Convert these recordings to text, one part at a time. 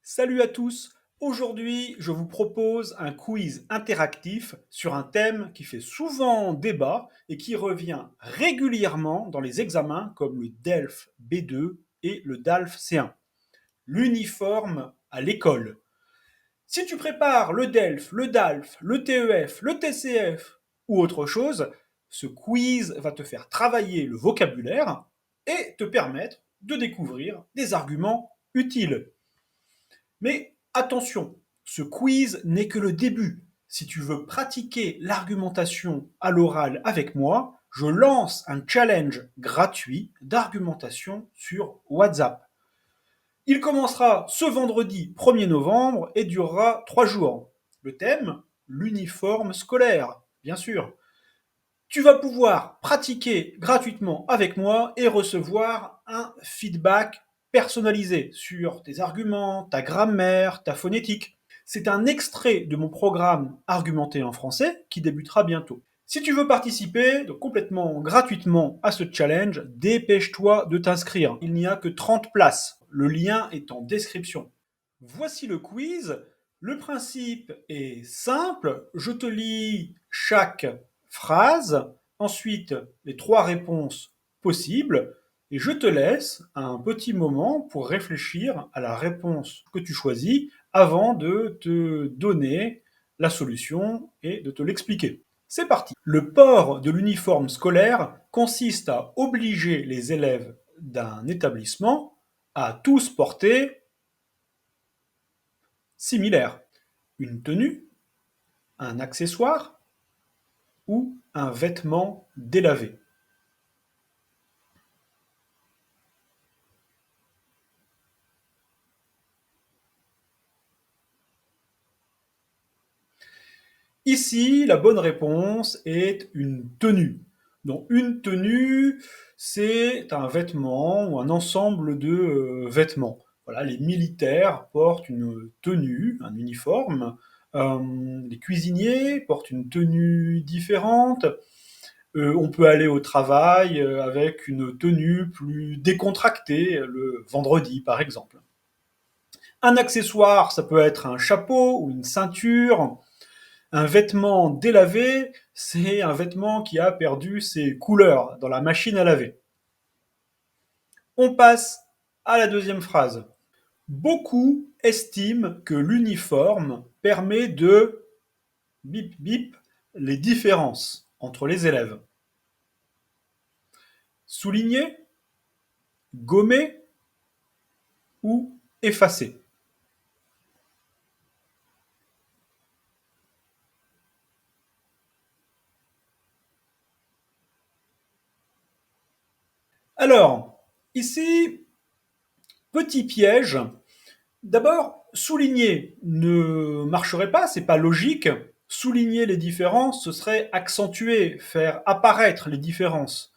Salut à tous! Aujourd'hui, je vous propose un quiz interactif sur un thème qui fait souvent débat et qui revient régulièrement dans les examens comme le DELF B2 et le DALF C1. L'uniforme à l'école. Si tu prépares le DELF, le DALF, le TEF, le TCF ou autre chose, ce quiz va te faire travailler le vocabulaire et te permettre de découvrir des arguments utiles. Mais attention, ce quiz n'est que le début. Si tu veux pratiquer l'argumentation à l'oral avec moi, je lance un challenge gratuit d'argumentation sur WhatsApp. Il commencera ce vendredi 1er novembre et durera 3 jours. Le thème, l'uniforme scolaire, bien sûr. Tu vas pouvoir pratiquer gratuitement avec moi et recevoir un feedback personnalisé sur tes arguments, ta grammaire, ta phonétique. C'est un extrait de mon programme Argumenter en français qui débutera bientôt. Si tu veux participer donc complètement gratuitement à ce challenge, dépêche-toi de t'inscrire. Il n'y a que 30 places. Le lien est en description. Voici le quiz. Le principe est simple. Je te lis chaque phrase, ensuite les 3 réponses possibles, et je te laisse un petit moment pour réfléchir à la réponse que tu choisis avant de te donner la solution et de te l'expliquer. C'est parti. Le port de l'uniforme scolaire consiste à obliger les élèves d'un établissement à tous porter similaire. Une tenue, un accessoire ou un vêtement délavé. Ici, la bonne réponse est une tenue. Donc une tenue, c'est un vêtement ou un ensemble de vêtements. Voilà, les militaires portent une tenue, un uniforme. Les cuisiniers portent une tenue différente. On peut aller au travail avec une tenue plus décontractée, le vendredi par exemple. Un accessoire, ça peut être un chapeau ou une ceinture. Un vêtement délavé, c'est un vêtement qui a perdu ses couleurs dans la machine à laver. On passe à la deuxième phrase. Beaucoup estiment que l'uniforme permet de bip bip les différences entre les élèves. Souligner, gommer ou effacer. Alors, ici, petit piège. D'abord, souligner ne marcherait pas, c'est pas logique. Souligner les différences, ce serait accentuer, faire apparaître les différences.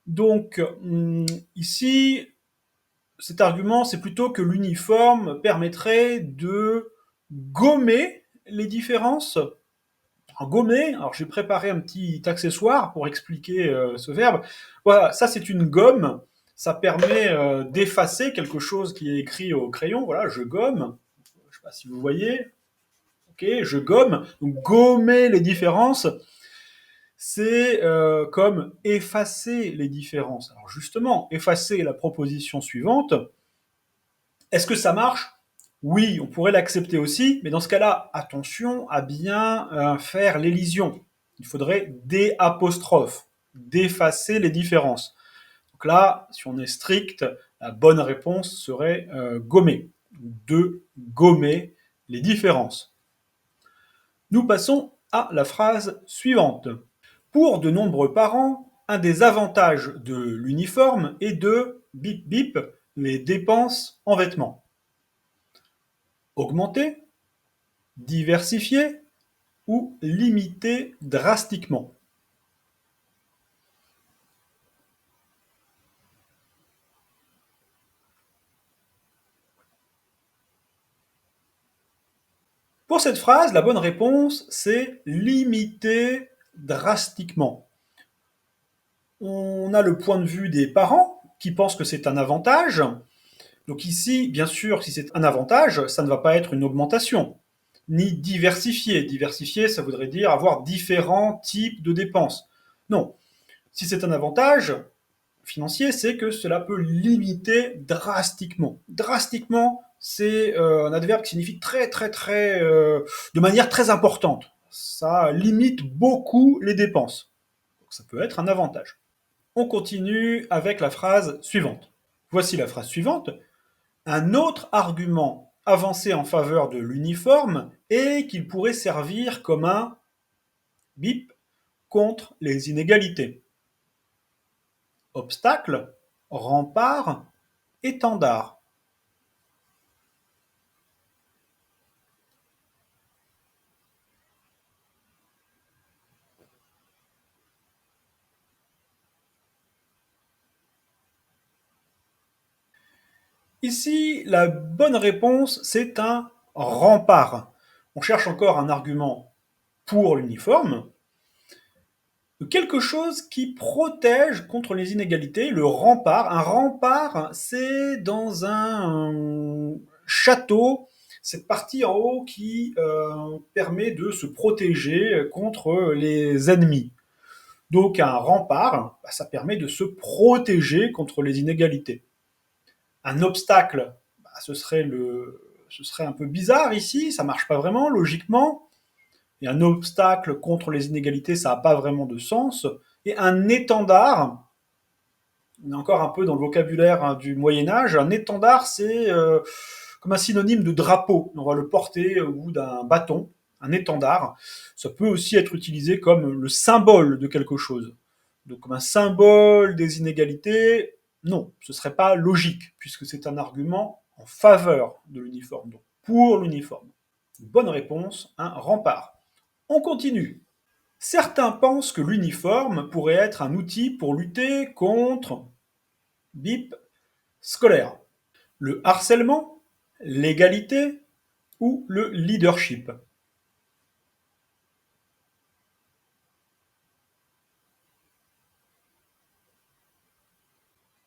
Donc, ici, cet argument, c'est plutôt que l'uniforme permettrait de gommer les différences. Alors, gommer, alors j'ai préparé un petit accessoire pour expliquer ce verbe. Voilà, ça c'est une gomme. Ça permet d'effacer quelque chose qui est écrit au crayon. Voilà, je gomme. Je ne sais pas si vous voyez. Ok, je gomme. Donc gommer les différences, c'est comme effacer les différences. Alors justement, effacer la proposition suivante. Est-ce que ça marche? Oui, on pourrait l'accepter aussi, mais dans ce cas-là, attention à bien faire l'élision. Il faudrait des apostrophes, d'effacer les différences. Donc là, si on est strict, la bonne réponse serait gommer, de gommer les différences. Nous passons à la phrase suivante. Pour de nombreux parents, un des avantages de l'uniforme est de bip bip les dépenses en vêtements. Augmenter, diversifier ou limiter drastiquement. Pour cette phrase, la bonne réponse, c'est limiter drastiquement. On a le point de vue des parents qui pensent que c'est un avantage. Donc ici, bien sûr, si c'est un avantage, ça ne va pas être une augmentation, ni diversifier. Diversifier, ça voudrait dire avoir différents types de dépenses. Non, si c'est un avantage financier, c'est que cela peut limiter drastiquement. Drastiquement, c'est un adverbe qui signifie de manière très importante. Ça limite beaucoup les dépenses. Donc ça peut être un avantage. On continue avec la phrase suivante. Voici la phrase suivante. Un autre argument avancé en faveur de l'uniforme est qu'il pourrait servir comme un bip contre les inégalités. Obstacle, rempart, étendard. Ici, la bonne réponse, c'est un rempart. On cherche encore un argument pour l'uniforme, quelque chose qui protège contre les inégalités, le rempart. Un rempart, c'est dans un château, cette partie en haut qui permet de se protéger contre les ennemis. Donc un rempart, ça permet de se protéger contre les inégalités. Un obstacle, ce serait un peu bizarre ici, ça marche pas vraiment logiquement. Et un obstacle contre les inégalités, ça n'a pas vraiment de sens. Et un étendard, on est encore un peu dans le vocabulaire du Moyen Âge, un étendard, c'est comme un synonyme de drapeau. On va le porter au bout d'un bâton, un étendard. Ça peut aussi être utilisé comme le symbole de quelque chose. Donc comme un symbole des inégalités, non, ce ne serait pas logique, puisque c'est un argument en faveur de l'uniforme, donc pour l'uniforme. Bonne réponse, un rempart. On continue. Certains pensent que l'uniforme pourrait être un outil pour lutter contre bip scolaire, le harcèlement, l'égalité ou le leadership.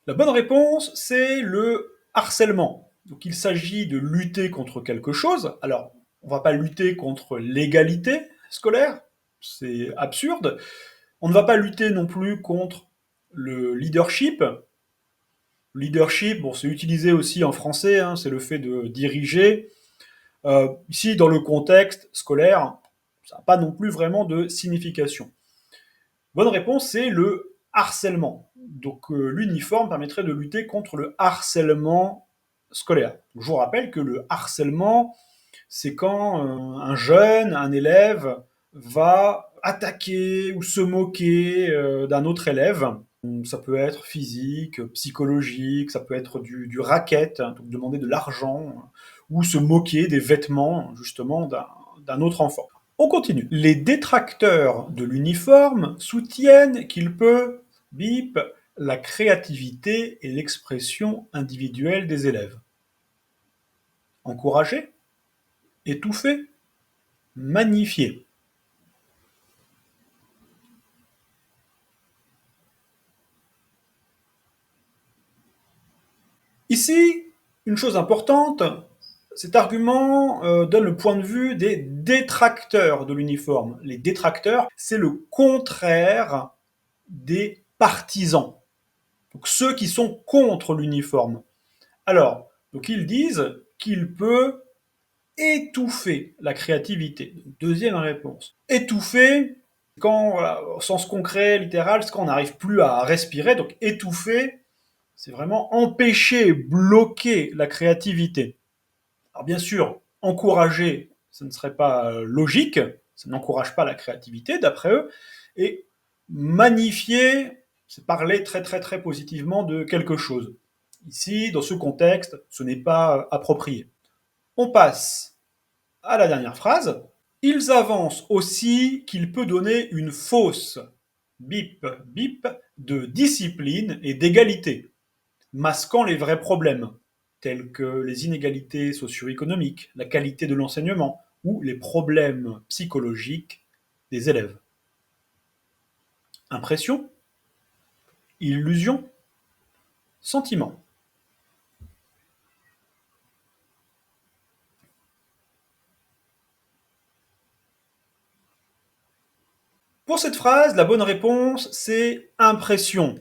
La bonne réponse, c'est le harcèlement. Donc il s'agit de lutter contre quelque chose. Alors, on ne va pas lutter contre l'égalité scolaire, c'est absurde. On ne va pas lutter non plus contre le leadership. Leadership, bon, c'est utilisé aussi en français, hein, c'est le fait de diriger. Ici, dans le contexte scolaire, ça n'a pas non plus vraiment de signification. Bonne réponse, c'est le harcèlement. Donc l'uniforme permettrait de lutter contre le harcèlement scolaire. Je vous rappelle que le harcèlement, c'est quand un jeune, un élève, va attaquer ou se moquer d'un autre élève. Ça peut être physique, psychologique, ça peut être du racket, hein, donc demander de l'argent, ou se moquer des vêtements justement d'un autre enfant. On continue. Les détracteurs de l'uniforme soutiennent qu'il peut, bip, la créativité et l'expression individuelle des élèves. Encourager, étouffer, magnifier. Ici, une chose importante, cet argument donne le point de vue des détracteurs de l'uniforme. Les détracteurs, c'est le contraire des partisans. Donc ceux qui sont contre l'uniforme. Alors, donc ils disent qu'il peut étouffer la créativité. Deuxième réponse. Étouffer, quand, voilà, au sens concret, littéral, c'est quand on n'arrive plus à respirer. Donc étouffer, c'est vraiment empêcher, bloquer la créativité. Alors bien sûr, encourager, ce ne serait pas logique, ça n'encourage pas la créativité d'après eux, et magnifier, c'est parler très positivement de quelque chose. Ici, dans ce contexte, ce n'est pas approprié. On passe à la dernière phrase. Ils avancent aussi qu'il peut donner une fausse bip bip de discipline et d'égalité, masquant les vrais problèmes, tels que les inégalités socio-économiques, la qualité de l'enseignement ou les problèmes psychologiques des élèves. Impression, illusion, sentiment. Pour cette phrase, la bonne réponse, c'est impression.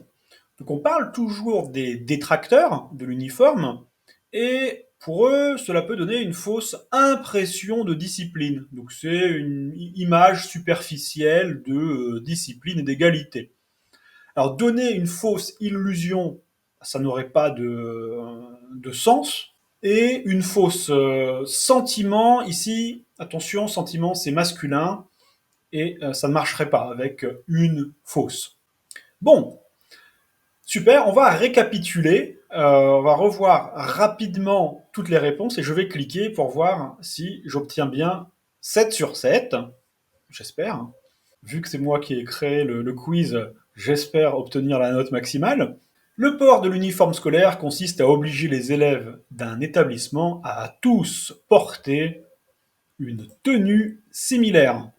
Donc on parle toujours des détracteurs de l'uniforme, et pour eux, cela peut donner une fausse impression de discipline. Donc c'est une image superficielle de discipline et d'égalité. Alors donner une fausse illusion, ça n'aurait pas de sens. Et une fausse sentiment, ici, attention, sentiment c'est masculin, et ça ne marcherait pas avec une fausse. Bon, super, on va récapituler, on va revoir rapidement toutes les réponses et je vais cliquer pour voir si j'obtiens bien 7 sur 7, j'espère. Vu que c'est moi qui ai créé le quiz, j'espère obtenir la note maximale. Le port de l'uniforme scolaire consiste à obliger les élèves d'un établissement à tous porter une tenue similaire.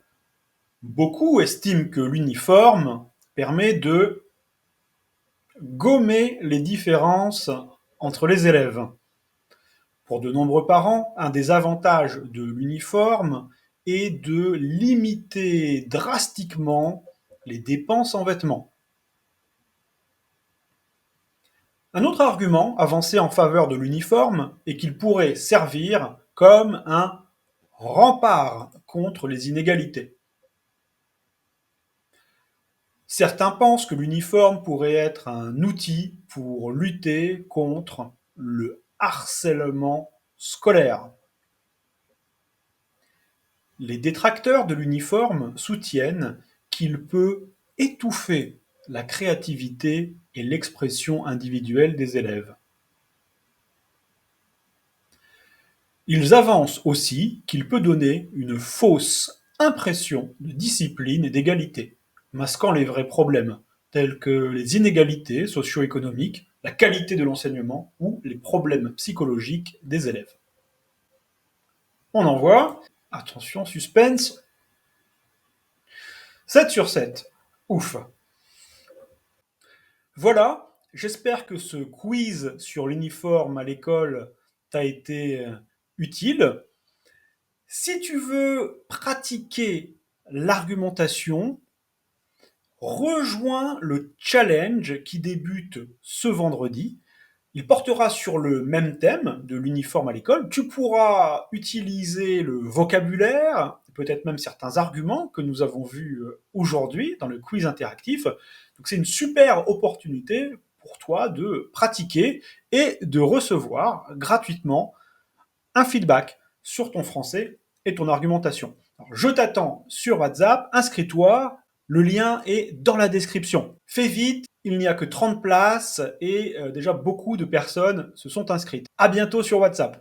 Beaucoup estiment que l'uniforme permet de gommer les différences entre les élèves. Pour de nombreux parents, un des avantages de l'uniforme est de limiter drastiquement les dépenses en vêtements. Un autre argument avancé en faveur de l'uniforme est qu'il pourrait servir comme un rempart contre les inégalités. Certains pensent que l'uniforme pourrait être un outil pour lutter contre le harcèlement scolaire. Les détracteurs de l'uniforme soutiennent qu'il peut étouffer la créativité et l'expression individuelle des élèves. Ils avancent aussi qu'il peut donner une fausse impression de discipline et d'égalité, masquant les vrais problèmes, tels que les inégalités socio-économiques, la qualité de l'enseignement ou les problèmes psychologiques des élèves. On envoie. Attention, suspense. 7 sur 7. Ouf. Voilà, j'espère que ce quiz sur l'uniforme à l'école t'a été utile. Si tu veux pratiquer l'argumentation, rejoins le challenge qui débute ce vendredi. Il portera sur le même thème de l'uniforme à l'école. Tu pourras utiliser le vocabulaire, peut-être même certains arguments que nous avons vus aujourd'hui dans le quiz interactif. Donc c'est une super opportunité pour toi de pratiquer et de recevoir gratuitement un feedback sur ton français et ton argumentation. Alors, je t'attends sur WhatsApp, inscris-toi, le lien est dans la description. Fais vite, il n'y a que 30 places et déjà beaucoup de personnes se sont inscrites. À bientôt sur WhatsApp.